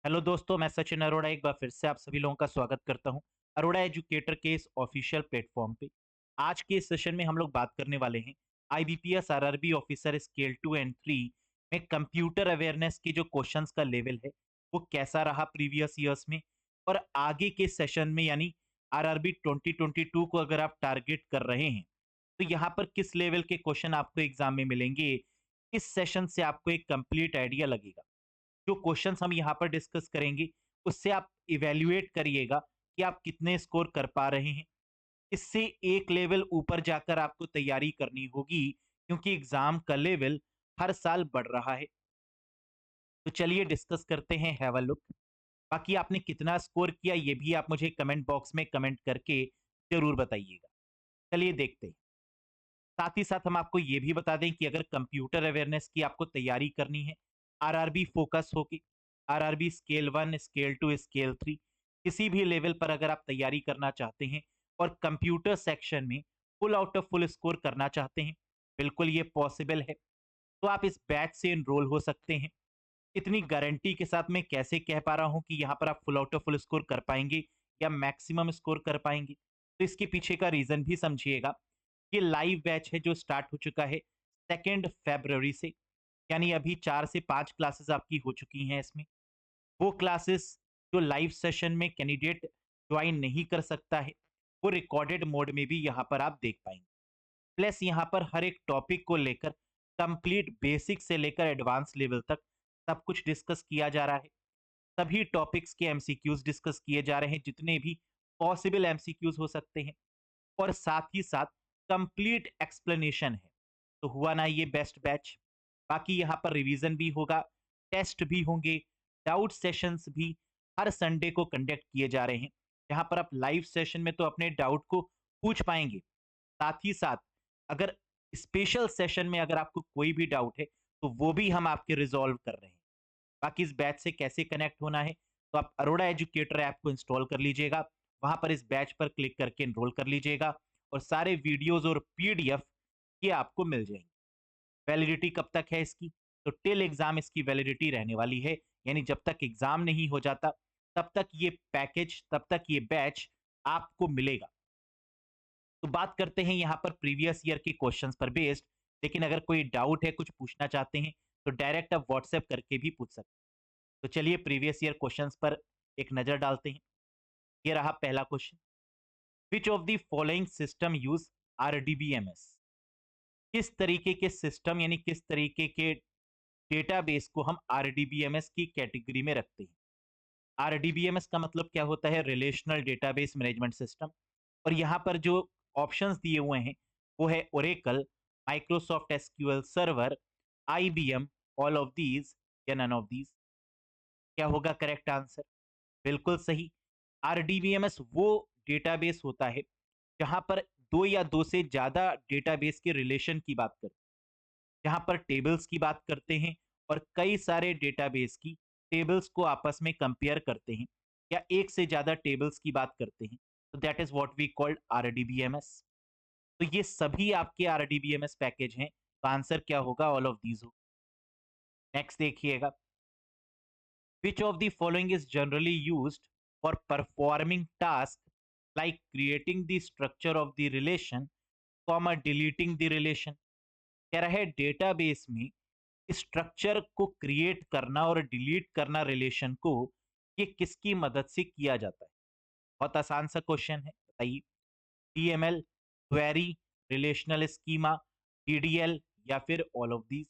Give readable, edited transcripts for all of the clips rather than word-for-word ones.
Hello दोस्तों, मैं सचिन अरोड़ा एक बार फिर से आप सभी लोगों का स्वागत करता हूं अरोड़ा एजुकेटर के इस ऑफिशियल प्लेटफॉर्म पे। आज के इस सेशन में हम लोग बात करने वाले हैं IBPS RRB officer scale 2 and 3 में कंप्यूटर अवेयरनेस के जो क्वेश्चंस का लेवल है वो कैसा रहा प्रीवियस ईयर्स में, और आगे के सेशन में यानी आरआरबी 2022 को अगर आप टारगेट कर रहे हैं तो यहाँ पर किस लेवल के क्वेश्चन आपको एग्जाम में मिलेंगे। इस सेशन से आपको एक कंप्लीट आइडिया लगेगा। जो क्वेश्चंस हम यहाँ पर डिस्कस करेंगे उससे आप इवेल्युएट करिएगा कि आप कितने स्कोर कर पा रहे हैं। इससे एक लेवल ऊपर जाकर आपको तैयारी करनी होगी, क्योंकि एग्जाम का लेवल हर साल बढ़ रहा है। तो चलिए डिस्कस करते हैं, हैव अ लुक। बाकी आपने कितना स्कोर किया ये भी आप मुझे कमेंट बॉक्स में कमेंट करके जरूर बताइएगा। चलिए देखते हैं। साथ ही साथ हम आपको ये भी बता दें कि अगर कंप्यूटर अवेयरनेस की आपको तैयारी करनी है, आरआरबी फोकस होगी, आरआरबी स्केल 1 स्केल 2 स्केल 3 किसी भी लेवल पर अगर आप तैयारी करना चाहते हैं और कंप्यूटर सेक्शन में full out of full score करना चाहते हैं, बिल्कुल ये पॉसिबल है। तो आप इस बैच से एनरोल हो सकते हैं। इतनी गारंटी के साथ मैं कैसे कह पा रहा हूँ कि यहाँ पर आप full out of full score कर पाएंगे या मैक्सिमम स्कोर कर पाएंगे, तो इसके पीछे का रीजन भी समझिएगा। ये लाइव बैच है जो स्टार्ट हो चुका है 2 फरवरी से, यानी अभी 4 से 5 क्लासेस आपकी हो चुकी हैं इसमें। वो क्लासेस जो लाइव सेशन में कैंडिडेट ज्वाइन नहीं कर सकता है, वो रिकॉर्डेड मोड में भी यहाँ पर आप देख पाएंगे। प्लस यहाँ पर हर एक टॉपिक को लेकर कंप्लीट बेसिक से लेकर एडवांस लेवल तक सब कुछ डिस्कस किया जा रहा है। सभी टॉपिक्स के एमसीक्यूज डिस्कस किए जा रहे हैं, जितने भी पॉसिबल एमसीक्यूज हो सकते हैं, और साथ ही साथ कंप्लीट एक्सप्लेनेशन है। तो हुआ ना ये बेस्ट बैच। बाकी यहाँ पर रिवीजन भी होगा, टेस्ट भी होंगे, डाउट सेशंस भी हर संडे को कंडक्ट किए जा रहे हैं, जहाँ पर आप लाइव सेशन में तो अपने डाउट को पूछ पाएंगे। साथ ही साथ अगर स्पेशल सेशन में अगर आपको कोई भी डाउट है तो वो भी हम आपके रिजॉल्व कर रहे हैं। बाकी इस बैच से कैसे कनेक्ट होना है, तो आप अरोड़ा एजुकेटर ऐप को इंस्टॉल कर लीजिएगा, वहां पर इस बैच पर क्लिक करके एनरोल कर लीजिएगा, और सारे वीडियोस और पीडीएफ ये आपको मिल जाएंगे। वैलिडिटी कब तक है इसकी? तो टिल एग्जाम इसकी वैलिडिटी रहने वाली है, यानी जब तक एग्जाम नहीं हो जाता तब तक ये पैकेज, तब तक ये बैच आपको मिलेगा। तो बात करते हैं यहाँ पर प्रीवियस ईयर के क्वेश्चंस पर बेस्ड। लेकिन अगर कोई डाउट है, कुछ पूछना चाहते हैं, तो डायरेक्ट आप व्हाट्सएप करके भी पूछ सकते हैं। तो चलिए प्रीवियस ईयर क्वेश्चंस पर एक नजर डालते हैं। ये रहा पहला question. Which of the following system use RDBMS? किस तरीके के सिस्टम यानी किस तरीके के डेटाबेस को हम आरडीबीएमएस की कैटेगरी में रखते हैं? आरडीबीएमएस का मतलब क्या होता है? Relational database management system. और यहाँ पर जो ऑप्शंस दिए हुए हैं वो है Oracle, Microsoft SQL server, IBM, all of these या नन ऑफ दीज। क्या होगा करेक्ट आंसर? बिल्कुल सही। आरडीबीएमएस वो डेटाबेस होता है जहां पर दो या दो से ज्यादा डेटाबेस के रिलेशन की बात करते हैं, जहां पर टेबल्स की बात करते हैं और कई सारे डेटाबेस की टेबल्स को आपस में कंपेयर करते हैं, या एक से ज्यादा टेबल्स की बात करते हैं। तो that is what we called RDBMS. तो ये सभी आपके आरडीबीएमएस पैकेज हैं। तो आंसर क्या होगा? ऑल ऑफ दीज हो। नेक्स्ट देखिएगा। Which of the following is generally used for performing tasks like creating the structure of the relation, deleting the relation? कह रहा है डेटाबेस में स्ट्रक्चर को क्रिएट करना और डिलीट करना रिलेशन को, ये किसकी मदद से किया जाता है? बहुत आसान सा क्वेश्चन है, बताइए। DML, query, relational schema, DDL या फिर ऑल ऑफ दीज?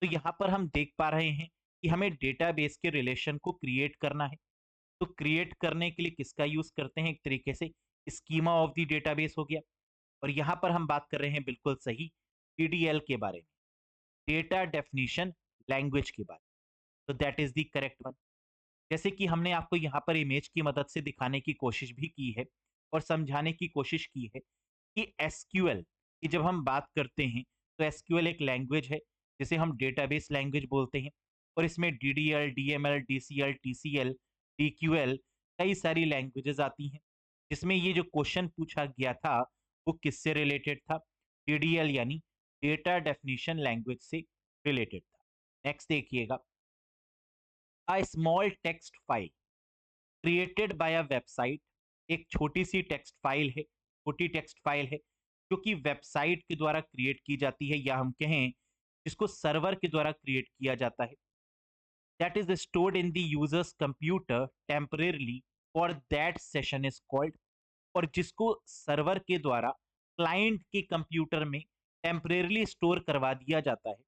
तो यहाँ पर हम देख पा रहे हैं कि हमें डेटाबेस के रिलेशन को क्रिएट करना है। तो क्रिएट करने के लिए किसका यूज करते हैं? एक तरीके से स्कीमा ऑफ द डेटाबेस हो गया। और यहाँ पर हम बात कर रहे हैं बिल्कुल सही डीडीएल के बारे में, डेटा डेफिनेशन लैंग्वेज के बारे में। तो that is the correct one. जैसे कि हमने आपको यहाँ पर इमेज की मदद से दिखाने की कोशिश भी की है और समझाने की कोशिश की है कि एसक्यूएल की जब हम बात करते हैं तो एसक्यूएल एक लैंग्वेज है जिसे हम डेटाबेस लैंग्वेज बोलते हैं। और इसमें डीडीएल, डीएमएल, डीसीएल, टीसीएल, डीक्यूएल कई सारी लैंग्वेजेस आती हैं, जिसमें ये जो क्वेश्चन पूछा गया था वो किससे रिलेटेड था? डीडीएल यानी डेटा डेफिनेशन लैंग्वेज से रिलेटेड था। नेक्स्ट देखिएगा। A small text file created by a website, एक छोटी सी टेक्स्ट फाइल है, छोटी टेक्स्ट फाइल है जो कि वेबसाइट के द्वारा क्रिएट की जाती है, या हम कहें जिसको सर्वर के द्वारा क्रिएट किया जाता है, that is stored in the users computer temporarily for that session is called, और जिसको सर्वर के द्वारा क्लाइंट के कंप्यूटर में टेम्परेरली स्टोर करवा दिया जाता है,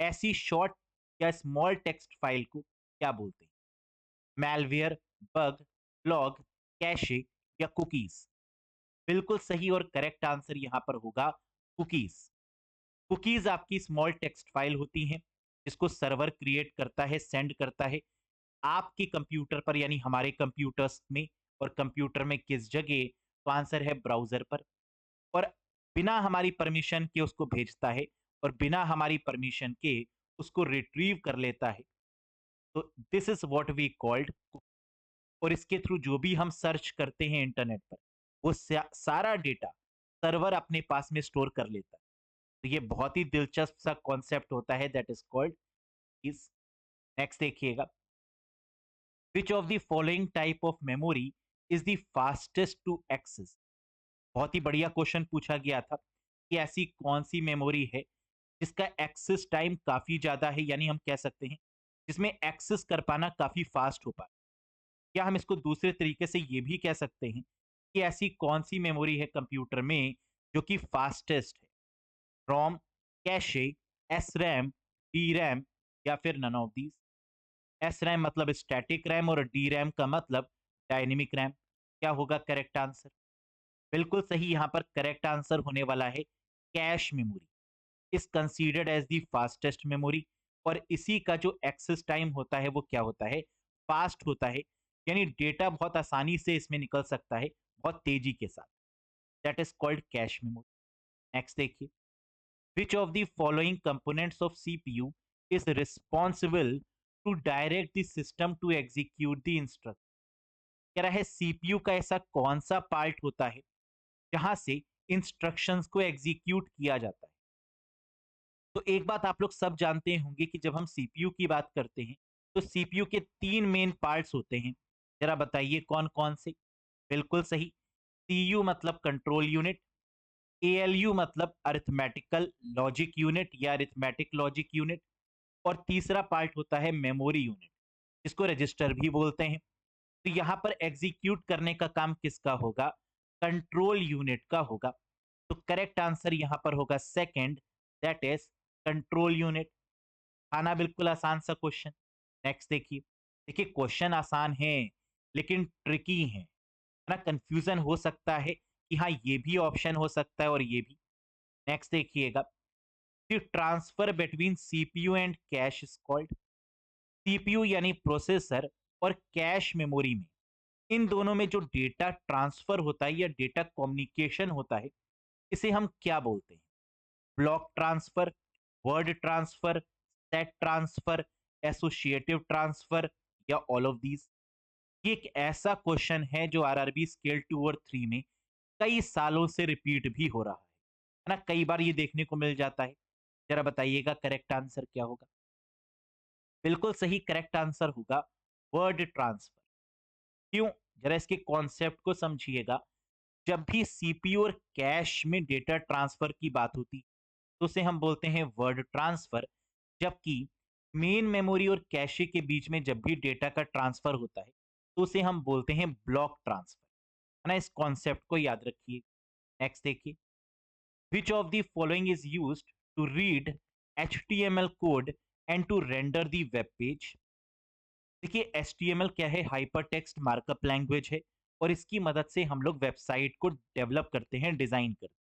ऐसी शॉर्ट या स्मॉल टेक्स्ट फाइल को क्या बोलते हैं? मैलवेयर, बग, लॉग, कैशे या कुकीज? बिल्कुल सही और करेक्ट आंसर यहाँ पर होगा कुकीज। कुकीज आपकी स्मॉल टेक्स्ट फाइल होती हैं जिसको सर्वर क्रिएट करता है, सेंड करता है आपके कंप्यूटर पर, यानी हमारे कंप्यूटर्स में। और कंप्यूटर में किस जगह? तो आंसर है ब्राउजर पर। और बिना हमारी परमिशन के उसको भेजता है, और बिना हमारी परमिशन के उसको रिट्रीव कर लेता है। तो this is what we called. और इसके थ्रू जो भी हम सर्च करते हैं इंटरनेट पर, वो सारा डेटा सर्वर अपने पास में स्टोर कर लेता है। तो ये बहुत ही दिलचस्प सा कॉन्सेप्ट होता है, that is called is. Next देखिएगा, which of the following type of memory is the fastest to access? बहुत ही बढ़िया क्वेश्चन पूछा गया था कि ऐसी कौन सी मेमोरी है जिसका एक्सेस टाइम काफी ज्यादा है, यानी हम कह सकते हैं जिसमें एक्सेस कर पाना काफी फास्ट हो पाए। क्या हम इसको दूसरे तरीके से ये भी कह सकते हैं कि ऐसी कौन सी मेमोरी है कंप्यूटर में जो कि फास्टेस्ट है? ROM, cache, S RAM, D RAM, या फिर none of these? S RAM मतलब स्टैटिक रैम और डी रैम का मतलब डायनेमिक रैम। क्या होगा करेक्ट आंसर? बिल्कुल सही, यहाँ पर करेक्ट आंसर होने वाला है cache memory is considered as the fastest memory. और इसी का जो एक्सेस टाइम होता है वो क्या होता है? फास्ट होता है, यानी डेटा बहुत आसानी से इसमें निकल सकता है, बहुत तेजी के साथ। That is called cache memory. Next देखिए, which of the following components of CPU is responsible to direct the system to execute the instruction? कह रहा है सीपीयू का ऐसा कौन सा पार्ट होता है जहां से इंस्ट्रक्शंस को एग्जीक्यूट किया जाता है? तो एक बात आप लोग सब जानते होंगे कि जब हम सीपीयू की बात करते हैं तो सीपीयू के तीन मेन पार्ट्स होते हैं। जरा बताइए कौन कौन से? बिल्कुल सही, सीयू मतलब कंट्रोल यूनिट, एएलयू मतलब अरिथमेटिकल लॉजिक यूनिट या अरिथमेटिक लॉजिक यूनिट, और तीसरा पार्ट होता है मेमोरी यूनिट, जिसको रजिस्टर भी बोलते हैं। तो यहाँ पर एग्जीक्यूट करने का काम किसका होगा? कंट्रोल यूनिट का होगा। तो करेक्ट आंसर यहाँ पर होगा second, that is control unit. आना बिल्कुल आसान सा क्वेश्चन। नेक्स्ट देखिए, देखिए क्वेश्चन आसान है लेकिन ट्रिकी है ना, कंफ्यूजन हो सकता है कि हाँ ये भी ऑप्शन हो सकता है और ये भी। नेक्स्ट देखिएगा, transfer between CPU and cash is called. CPU यानी प्रोसेसर और कैश मेमोरी में, इन दोनों में जो डेटा ट्रांसफर होता है या डेटा कम्युनिकेशन होता है, इसे हम क्या बोलते हैं? Block transfer, word transfer, set transfer, associative transfer, या ऑल ऑफ दीज? ये एक ऐसा क्वेश्चन है जो आरआरबी स्केल 2 और 3 में कई सालों से रिपीट भी हो रहा है ना, कई बार ये देखने को मिल जाता है। जरा बताइएगा करेक्ट आंसर क्या होगा? बिल्कुल सही, करेक्ट आंसर होगा वर्ड ट्रांसफर। क्यों? जरा इसके कॉन्सेप्ट को समझिएगा। जब भी सीपीयू और कैश में डेटा ट्रांसफर की बात होती तो उसे हम बोलते हैं वर्ड ट्रांसफर, जबकि मेन मेमोरी और कैशे के बीच में जब भी डेटा का ट्रांसफर होता है तो उसे हम बोलते हैं ब्लॉक ट्रांसफर, है ना। इस कॉन्सेप्ट को याद रखिए। नेक्स्ट देखिए, which of the following is used to read HTML code and to render the web page? देखिए एचटीएमएल क्या है? हाइपर टेक्स्ट मार्कअप लैंग्वेज है, और इसकी मदद से हम लोग वेबसाइट को डेवलप करते हैं, डिजाइन करते हैं।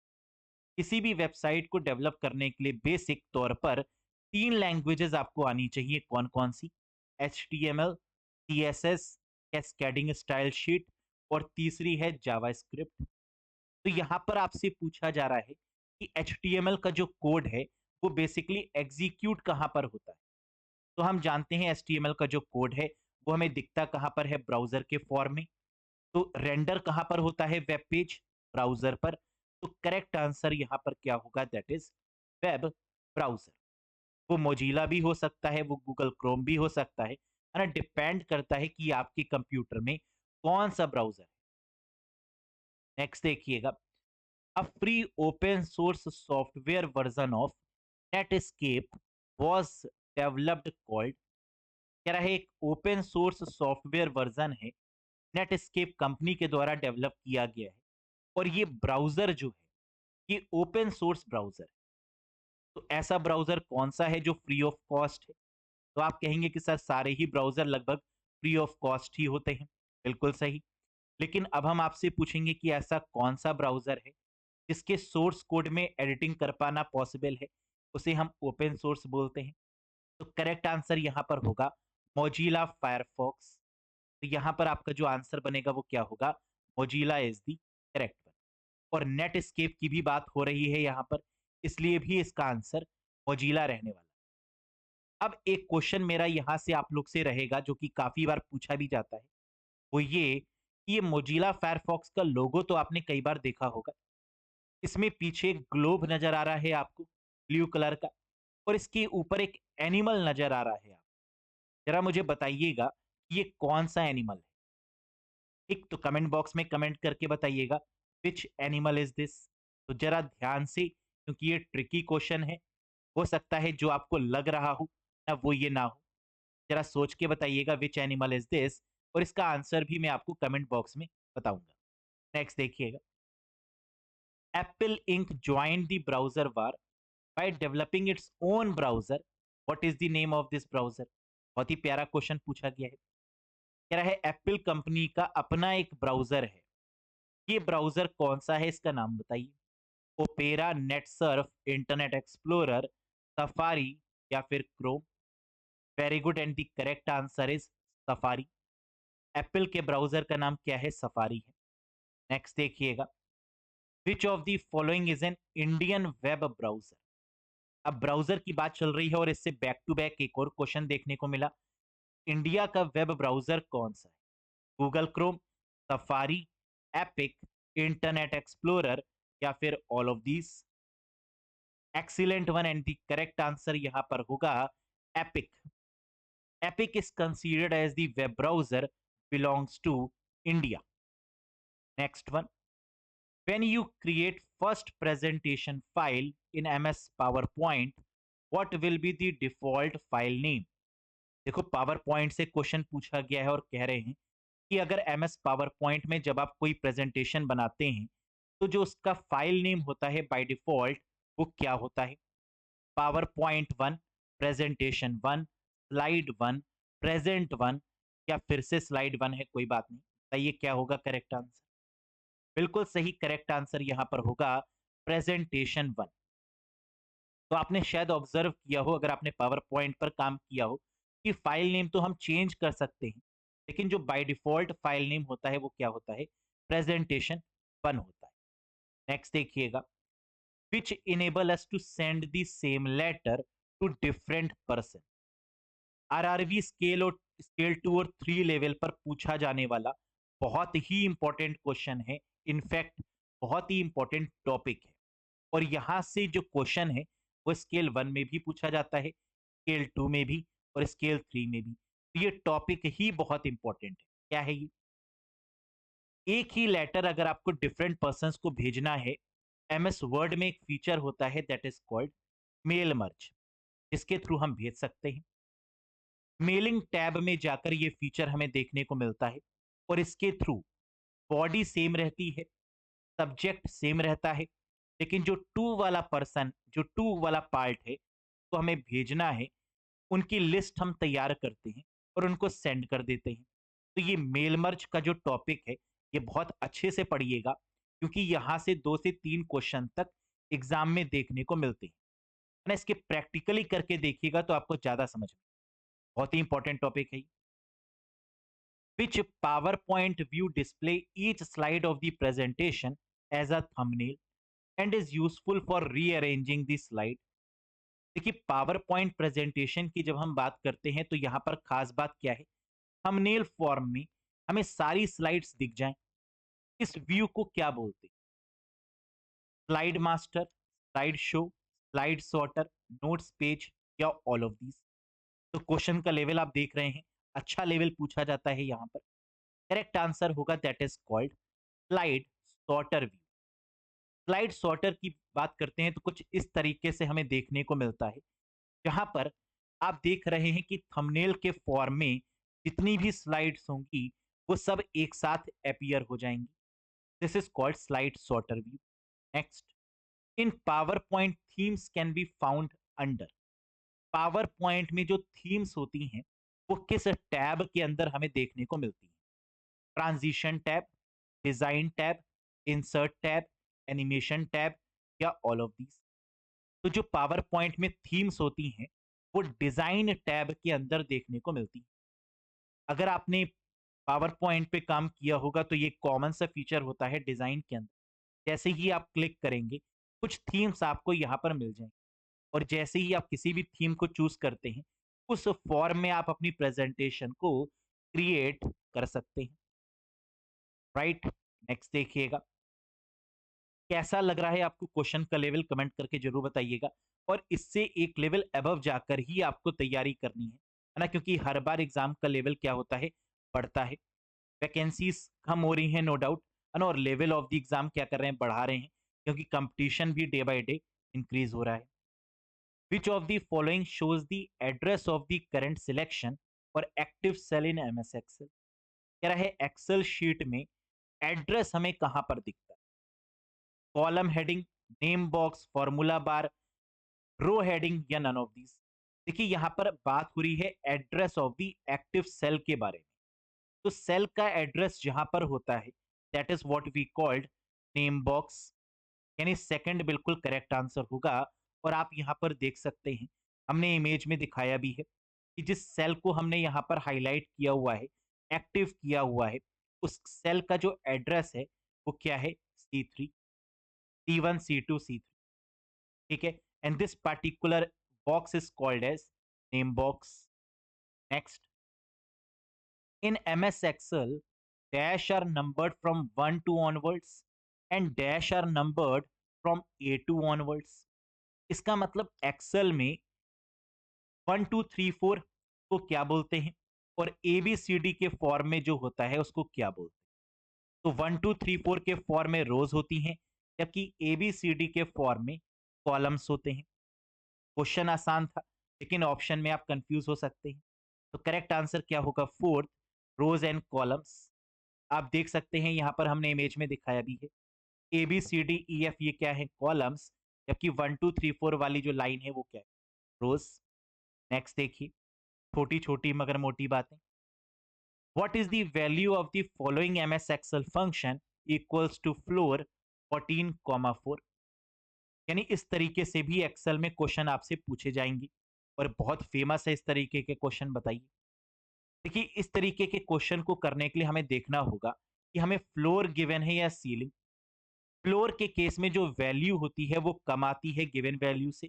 किसी भी वेबसाइट को डेवलप करने के लिए बेसिक तौर पर तीन लैंग्वेजेस आपको आनी चाहिए। कौन कौन सी? HTML, CSS, cascading style sheet, और तीसरी है जावास्क्रिप्ट। तो यहाँ पर आपसे पूछा जा रहा है कि HTML का जो कोड है वो बेसिकली एग्जीक्यूट कहाँ पर होता है? तो हम जानते हैं HTML का जो कोड है वो हमें दिखता कहाँ पर है? ब्राउजर के फॉर्म में। तो रेंडर कहाँ पर होता है? वेब पेज, ब्राउजर पर। तो करेक्ट आंसर यहाँ पर क्या होगा? That is web browser. वो मोजिला भी हो सकता है, वो गूगल क्रोम भी हो सकता है, है ना, डिपेंड करता है कि आपके कंप्यूटर में कौन सा ब्राउजर है। नेक्स्ट देखिएगा, a free open source software version of Netscape was developed called. कह रहा है एक ओपन सोर्स सॉफ्टवेयर वर्जन है, नेटस्केप कंपनी के द्वारा डेवलप किया गया है, और ये ब्राउजर जो है ये ओपन सोर्स ब्राउजर है। तो ऐसा ब्राउजर कौन सा है जो फ्री ऑफ कॉस्ट है? तो आप कहेंगे कि सर सारे ही ब्राउजर लगभग फ्री ऑफ कॉस्ट ही होते हैं। बिल्कुल सही। लेकिन अब हम आपसे पूछेंगे कि ऐसा कौन सा ब्राउजर है जिसके सोर्स कोड में एडिटिंग कर पाना पॉसिबल है, उसे हम ओपन सोर्स बोलते हैं। तो करेक्ट आंसर यहाँ पर होगा मोजिला फायरफॉक्स। तो यहाँ पर आपका जो आंसर बनेगा वो क्या होगा? Mozilla is the correct one. और नेटस्केप की भी बात हो रही है यहाँ पर, इसलिए भी इसका आंसर मोजिला रहने वाला। अब एक क्वेश्चन मेरा यहाँ से आप लोग से रहेगा जो कि काफी बार पूछा भी जाता है, वो ये कि ये मोजिला फायरफॉक्स का लोगो तो आपने कई बार देखा होगा। इसमें पीछे एक ग्लोब नजर आ रहा है आपको, ब्लू कलर का, और इसके ऊपर एक एनिमल नजर आ रहा है। आप जरा मुझे बताइएगा कि ये कौन सा एनिमल है? एक तो कमेंट बॉक्स में कमेंट करके बताइएगा विच एनिमल इज दिस। तो जरा ध्यान से, क्योंकि ये ट्रिकी क्वेश्चन है, हो सकता है जो आपको लग रहा हो ना वो ये ना हो। जरा सोच के बताइएगा विच एनिमल इज दिस, और इसका आंसर भी मैं आपको कमेंट बॉक्स में बताऊंगा। नेक्स्ट देखिएगा, Apple Inc join the browser war by developing its own browser. What is the name of this browser? बहुत ही प्यारा क्वेश्चन पूछा गया है। कह रहा है एप्पल कंपनी का अपना एक ब्राउजर है, ये ब्राउजर कौन सा है, इसका नाम बताइए। Opera, net Surf, internet explorer, safari या फिर Chrome? Very good, and the correct answer is safari. Apple के ब्राउजर का नाम क्या है? सफारी है। नेक्स्ट देखिएगा, which of the following is an Indian web browser? अब ब्राउजर की बात चल रही है और इससे बैक टू बैक एक और क्वेश्चन देखने को मिला। इंडिया का वेब ब्राउजर कौन सा है? Google Chrome, Safari, Epic, Internet Explorer या फिर all of these? Excellent one, and the correct answer यहां पर होगा Epic. Epic is considered as the web browser belongs to India. Next one, when you create first presentation file in MS PowerPoint, what will be the default file name? देखो power point से question पूछा गया है और कह रहे हैं कि अगर एमएस पावर पॉइंट में जब आप कोई प्रेजेंटेशन बनाते हैं तो जो उसका फाइल नेम होता है बाय डिफॉल्ट वो क्या होता है? Power point one, presentation one, slide one, present one, या फिर से स्लाइड वन है, कोई बात नहीं, बताइए क्या होगा करेक्ट आंसर? बिल्कुल सही, करेक्ट आंसर यहाँ पर होगा प्रेजेंटेशन वन। तो आपने शायद ऑब्जर्व किया हो, अगर आपने पावर पॉइंट पर काम किया हो, कि फाइल नेम तो हम चेंज कर सकते हैं, लेकिन जो बाय डिफॉल्ट फाइल नेम होता है वो क्या होता है? प्रेजेंटेशन वन होता है। नेक्स्ट देखिएगा, which enable us to send the same letter to different person? RRB scale और स्केल 2 और 3 लेवल पर पूछा जाने वाला बहुत ही इंपॉर्टेंट क्वेश्चन है। इनफैक्ट बहुत ही इंपॉर्टेंट टॉपिक है, और यहाँ से जो क्वेश्चन है वो स्केल 1 में भी पूछा जाता है, स्केल 2 में भी और स्केल 3 में भी। तो ये टॉपिक ही बहुत इंपॉर्टेंट है। क्या है ये? एक ही लेटर अगर आपको डिफरेंट पर्सन्स को भेजना है, एमएस वर्ड में एक फीचर होता है that is called mail merge, जिसके थ्रू हम भेज सकते हैं। मेलिंग टैब में जाकर ये फीचर हमें देखने को मिलता है, और इसके थ्रू बॉडी सेम रहती है, सब्जेक्ट सेम रहता है, लेकिन जो टू वाला पर्सन, जो टू वाला पार्ट है तो हमें भेजना है, उनकी लिस्ट हम तैयार करते हैं और उनको सेंड कर देते हैं। तो ये मेल मर्ज का जो टॉपिक है ये बहुत अच्छे से पढ़िएगा, क्योंकि यहाँ से 2 से 3 क्वेश्चन तक एग्जाम में देखने को मिलते हैं, है ना। इसके प्रैक्टिकली करके देखिएगा तो आपको ज्यादा समझ में, बहुत ही इंपॉर्टेंट टॉपिक है। Which PowerPoint view display each slide of the presentation as a thumbnail and is useful for rearranging the slide? देखिए पावर पॉइंट प्रेजेंटेशन की जब हम बात करते हैं तो यहाँ पर खास बात क्या है? थंबनेल फॉर्म में हमें सारी स्लाइड्स दिख जाएं। इस व्यू को क्या बोलते हैं? Slide master, slide show, slide sorter, notes page, या ऑल ऑफ दीज? तो क्वेश्चन का लेवल आप देख रहे हैं, अच्छा लेवल पूछा जाता है यहाँ पर। करेक्ट आंसर होगा that is called slide sorter view. Slide sorter की बात करते हैं तो कुछ इस तरीके से हमें देखने को मिलता है, जहां पर आप देख रहे हैं कि थंबनेल के फॉर्म में जितनी भी स्लाइड्स होंगी वो सब एक साथ अपीयर हो जाएंगी। This is called slide sorter view. Next, in power point themes can be found under. Power point में जो थीम्स होती हैं वो किस टैब के अंदर हमें देखने को मिलती हैं? Transition tab, design tab, insert tab, animation tab, या ऑल ऑफ दीज? तो जो पावर पॉइंट में थीम्स होती हैं वो डिजाइन टैब के अंदर देखने को मिलती हैं। अगर आपने पावर पॉइंट पे काम किया होगा तो ये कॉमन सा फीचर होता है डिजाइन के अंदर। जैसे ही आप क्लिक करेंगे कुछ थीम्स आपको यहाँ पर मिल जाएंगे, और जैसे ही आप किसी भी थीम को चूज करते हैं उस फॉर्म में आप अपनी प्रेजेंटेशन को क्रिएट कर सकते हैं। राइट, नेक्स्ट देखिएगा, कैसा लग रहा है आपको क्वेश्चन का लेवल, कमेंट करके जरूर बताइएगा। और इससे एक लेवल अबव जाकर ही आपको तैयारी करनी है ना, क्योंकि हर बार एग्जाम का लेवल क्या होता है, बढ़ता है। वैकेंसीज कम हो रही हैं नो डाउट, है ना, और लेवल ऑफ द एग्जाम क्या कर रहे हैं, बढ़ा रहे हैं, क्योंकि कंपटीशन भी डे बाय डे इंक्रीज हो रहा है। Which of the following shows the address of the current selection और active cell in MS Excel? कह रहा है एक्सेल शीट में एड्रेस हमें कहां पर दिखता है? Column heading, name box, formula bar, row heading, या नन ऑफ दीज? देखिए यहाँ पर बात हो रही है address of the active cell के बारे में। तो सेल का एड्रेस जहां पर होता है that is what we called name box, यानी सेकंड बिल्कुल करेक्ट आंसर होगा। और आप यहाँ पर देख सकते हैं, हमने इमेज में दिखाया भी है कि जिस सेल को हमने यहाँ पर हाईलाइट किया हुआ है, एक्टिव किया हुआ है, उस सेल का जो एड्रेस है वो क्या है, C3, C1, C2, C3। ठीक है, and this particular box is called as name box. Next, in MS Excel, dash are numbered from 1 to onwards and dash are numbered from A2 onwards. इसका मतलब Excel में 1 2 3 4 को क्या बोलते हैं, और ABCD के फॉर्म में जो होता है उसको क्या बोलते हैं? तो 1 2 3 4 के फॉर्म में रोज होती हैं, जबकि ABCD के फॉर्म में कॉलम्स होते हैं। क्वेश्चन आसान था, लेकिन ऑप्शन में आप कंफ्यूज हो सकते हैं। तो करेक्ट आंसर क्या होगा, फोर्थ, रोज एंड कॉलम्स। आप देख सकते हैं यहाँ पर हमने इमेज में दिखाया भी है, ABCDEF ये क्या है, कॉलम्स, जबकि 1 2 3 4 वाली जो लाइन है वो क्या है, रोज। नेक्स्ट देखिए, छोटी छोटी मगर मोटी बातें। What is the value of the following MS Excel function equals to floor 14,4? यानी इस तरीके से भी एक्सेल में क्वेश्चन आपसे पूछे जाएंगे, और बहुत फेमस है इस तरीके के क्वेश्चन, बताइए। देखिए इस तरीके के क्वेश्चन को करने के लिए हमें देखना होगा कि हमें फ्लोर गिवन है या सीलिंग। फ्लोर के केस में जो वैल्यू होती है वो कम आती है गिवन वैल्यू से,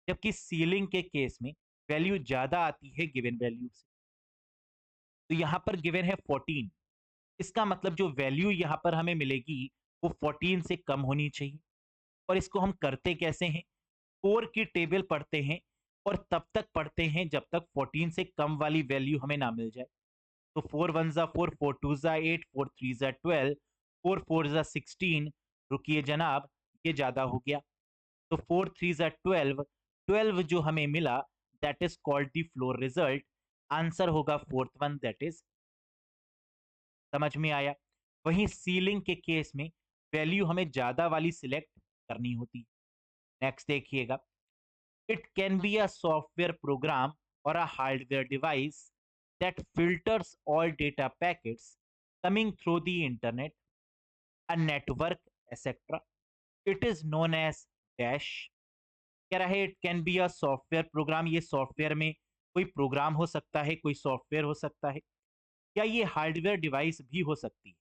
जबकि सीलिंग के केस में वैल्यू ज्यादा आती है गिवन वैल्यू से। तो यहाँ पर गिवन है 14, इसका मतलब जो वैल्यू यहाँ पर हमें मिलेगी वो 14 से कम होनी चाहिए। और इसको हम करते कैसे हैं, 4 की टेबल पढ़ते हैं, और तब तक पढ़ते हैं जब तक 14 से कम वाली वैल्यू हमें ना मिल जाए। तो 4 1 जा 4, 4 2 जा 8, 4 3 जा 12, 4 4 जा 16। रुकिए जनाब, ये ज्यादा हो गया। तो 4 3 जा 12, 12 जो हमें मिला that is called the floor result. Answer होगा फोर्थ वन, दैट इज, समझ में आया। वहीं सीलिंग के केस में वैल्यू हमें ज्यादा वाली सिलेक्ट करनी होती है। नेक्स्ट देखिएगा, it can be a software program or a hardware device that filters all data packets coming through the internet, a network, etc. It is known as dash। कह रहा है it can be a software program, ये software में कोई programme हो सकता है, कोई सॉफ्टवेयर हो सकता है, या ये हार्डवेयर डिवाइस भी हो सकती है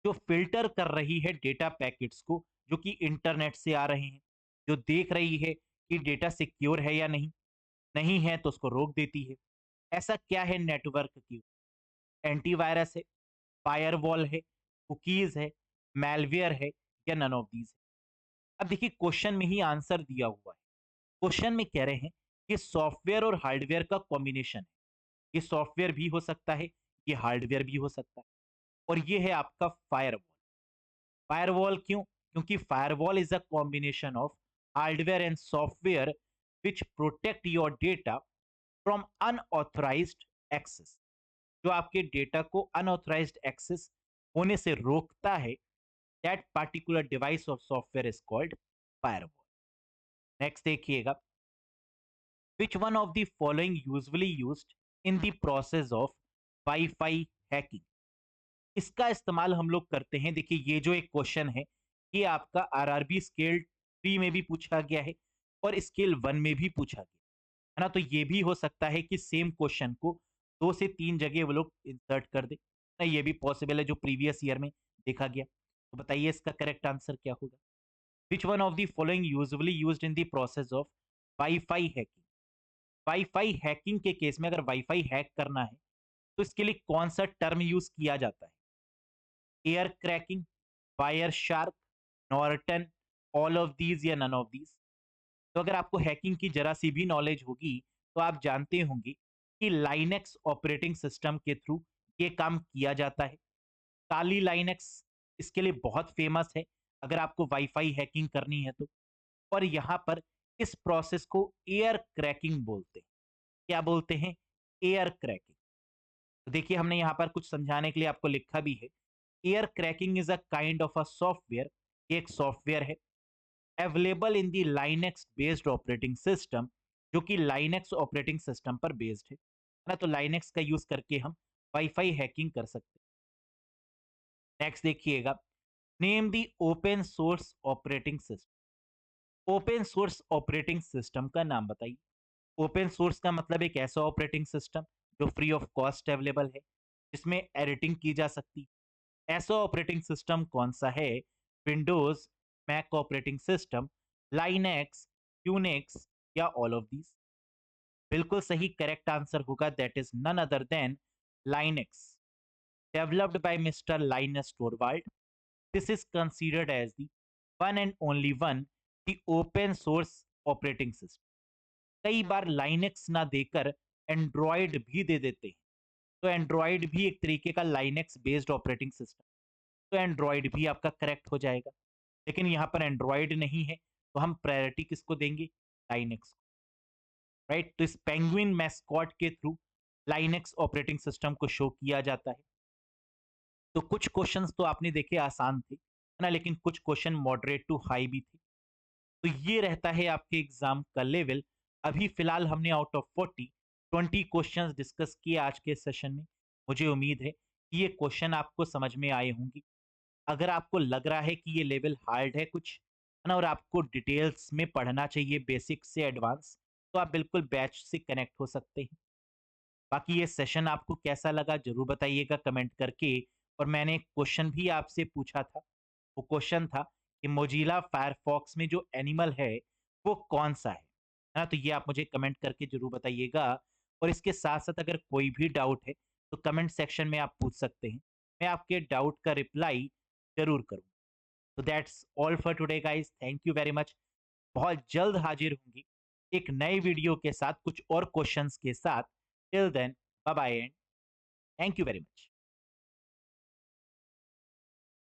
जो फिल्टर कर रही है डेटा पैकेट्स को जो कि इंटरनेट से आ रहे हैं, जो देख रही है कि डेटा सिक्योर है या नहीं, नहीं है तो उसको रोक देती है। ऐसा क्या है नेटवर्क की, एंटीवायरस है, फायरवॉल है, कुकीज है, मैलवेयर है, या नन ऑफ दीज है? अब देखिए क्वेश्चन में ही आंसर दिया हुआ है। क्वेश्चन में कह रहे हैं कि सॉफ्टवेयर और हार्डवेयर का कॉम्बिनेशन है, ये सॉफ्टवेयर भी हो सकता है, ये हार्डवेयर भी हो सकता है और ये है आपका फायरवॉल। फायरवॉल क्यों? क्योंकि firewall is a combination of hardware and software which protect your data from unauthorised access. जो आपके डेटा को अनऑथराइज्ड एक्सेस होने से रोकता है, that particular device of software is called firewall. Next देखिएगा, which one of the following usually used in the process of wifi hacking. इसका इस्तेमाल हम लोग करते हैं। देखिए ये जो एक क्वेश्चन है, ये आपका आरआरबी स्केल 3 में भी पूछा गया है और स्केल 1 में भी पूछा गया है ना। तो ये भी हो सकता है कि सेम क्वेश्चन को 2 से 3 जगह वो लोग इंसर्ट कर दे ना, ये भी पॉसिबल है जो प्रीवियस ईयर में देखा गया। तो बताइए इसका करेक्ट आंसर क्या होगा? विच one of the following usually used in the process of wifi hacking. Wifi hacking के केस में अगर वाईफाई हैक करना है तो इसके लिए कौन सा टर्म यूज किया जाता है? Air cracking, wire shark, Norton, all of these या नन ऑफ दीज। तो अगर आपको हैकिंग की जरा सी भी नॉलेज होगी तो आप जानते होंगे कि लाइनेक्स ऑपरेटिंग सिस्टम के थ्रू ये काम किया जाता है। काली लाइनेक्स इसके लिए बहुत फेमस है अगर आपको वाईफाई हैकिंग करनी है तो। और यहाँ पर इस प्रोसेस को एयर क्रैकिंग बोलते हैं। क्या बोलते हैं? Air cracking. तो देखिए हमने यहाँ पर कुछ समझाने के लिए आपको लिखा भी है। Air cracking is a kind of a software, एक सॉफ्टवेयर है available in the Linux based operating system, जो कि लाइनेक्स ऑपरेटिंग सिस्टम पर बेस्ड है ना। तो लाइनेक्स का यूज करके हम वाईफाई हैकिंग कर सकते हैं। नेक्स्ट देखिएगा, name the open source operating system. Open source operating system का नाम बताइए। ओपन सोर्स का मतलब एक ऐसा ऑपरेटिंग सिस्टम जो फ्री ऑफ कॉस्ट अवेलेबल है, जिसमें एडिटिंग की जा सकती है। ऐसा ऑपरेटिंग सिस्टम कौन सा है? Windows, Mac operating system, Linux, Unix या ऑल ऑफ दीज। बिल्कुल सही करेक्ट आंसर होगा, that is none other than Linux, developed by mister Linus Torvald. This is considered as the one and only one the open source operating system. कई बार Linux ना देकर Android भी दे देते हैं, तो एंड्रॉयड भी एक तरीके का लाइनेक्स बेस्ड ऑपरेटिंग सिस्टम, तो एंड्रॉयड भी आपका करेक्ट हो जाएगा। लेकिन यहाँ पर एंड्रॉयड नहीं है तो हम प्रायोरिटी किसको देंगे? लाइनेक्स को, राइट। तो इस पेंगुइन मैस्कॉट के थ्रू लाइनेक्स ऑपरेटिंग सिस्टम को शो किया जाता है। तो कुछ क्वेश्चंस तो आपने देखे आसान थे, है ना, लेकिन कुछ क्वेश्चन मॉडरेट टू हाई भी थे। तो ये रहता है आपके एग्जाम का लेवल। अभी फिलहाल हमने आउट ऑफ 20 क्वेश्चंस डिस्कस किए आज के सेशन में। मुझे उम्मीद है कि ये क्वेश्चन आपको समझ में आए होंगे। अगर आपको लग रहा है कि ये लेवल हार्ड है कुछ, है ना, और आपको डिटेल्स में पढ़ना चाहिए बेसिक से एडवांस, तो आप बिल्कुल बैच से कनेक्ट हो सकते हैं। बाकी ये सेशन आपको कैसा लगा जरूर बताइएगा कमेंट करके। और मैंने एक क्वेश्चन भी आपसे पूछा था, वो क्वेश्चन था कि मोजिला फायरफॉक्स में जो एनिमल है वो कौन सा है ना। तो ये आप मुझे कमेंट करके जरूर बताइएगा। और इसके साथ साथ अगर कोई भी डाउट है तो कमेंट सेक्शन में आप पूछ सकते हैं, मैं आपके डाउट का रिप्लाई जरूर करूँ। तो that's all for today guys, thank you very much. बहुत जल्द हाजिर होंगी एक नए वीडियो के साथ, कुछ और क्वेश्चंस के साथ। Till then, bye bye and thank you very much.